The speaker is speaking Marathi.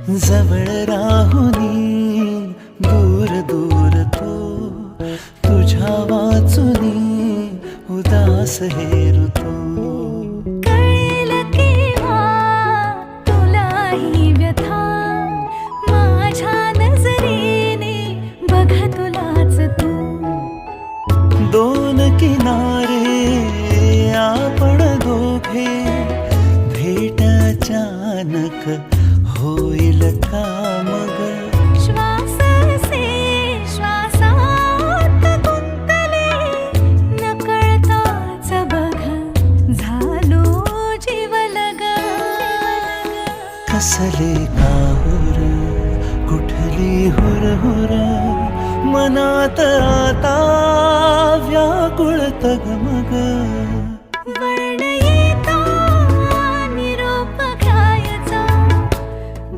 जवळ राहुनी दूर दूर तो तुझ्या वाचुनी उदास हेरुतो. कळेल केव्हा तुलाही व्यथा माझ्या नजरेने बघ तुलाच तू. दोन किनारे आपण दोघे भेट अचानक होईल का मग. श्वासाचे श्वासात गुंतले नकळताच बघ झालो जीवलग. कसले काहुर कुठली हुरहुर मनात आता व्याकुळ तगमग.